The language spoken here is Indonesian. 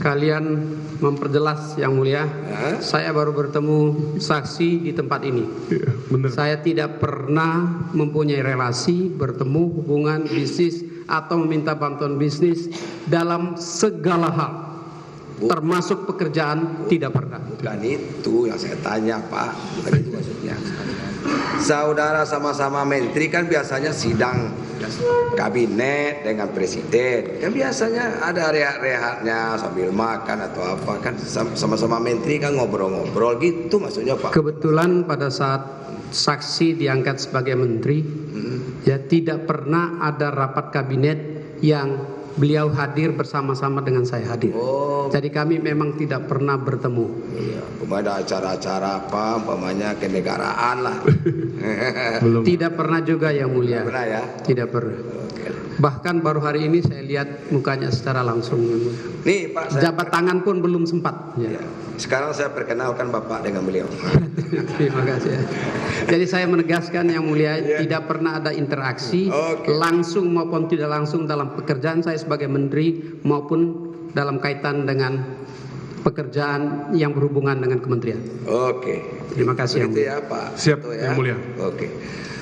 Sekalian memperjelas Yang Mulia, saya baru bertemu saksi di tempat ini. Iya, benar. Saya tidak pernah mempunyai relasi, bertemu, hubungan bisnis atau meminta bantuan bisnis dalam segala hal, termasuk pekerjaan, tidak pernah. Bukan itu yang saya tanya, Pak. Bukan itu maksudnya. Saudara sama-sama menteri kan biasanya sidang kabinet dengan presiden. Kan biasanya ada rehat-rehatnya sambil makan atau apa. Kan sama-sama menteri kan ngobrol-ngobrol gitu maksudnya, Pak. Kebetulan pada saat saksi diangkat sebagai menteri, ya tidak pernah ada rapat kabinet yang beliau hadir bersama-sama dengan saya hadir. Oh. Jadi kami memang tidak pernah bertemu. Iya, ada acara-acara apa, umpamanya kenegaraan lah. Belum. Tidak pernah juga Yang Mulia. Pernah ya? Tidak pernah. Oke. Bahkan baru hari ini saya lihat mukanya secara langsung. Yang Mulia. Nih, Pak, Jabat tangan pun belum sempat. Ya. Sekarang saya perkenalkan Bapak dengan beliau. Terima kasih. Jadi saya menegaskan Yang Mulia, tidak pernah ada interaksi langsung maupun tidak langsung dalam pekerjaan saya sebagai menteri maupun dalam kaitan dengan pekerjaan yang berhubungan dengan kementerian. Oke. Terima kasih Yang Begitu Mulia. ya, Pak. Siap, Betul Yang Mulia. Oke.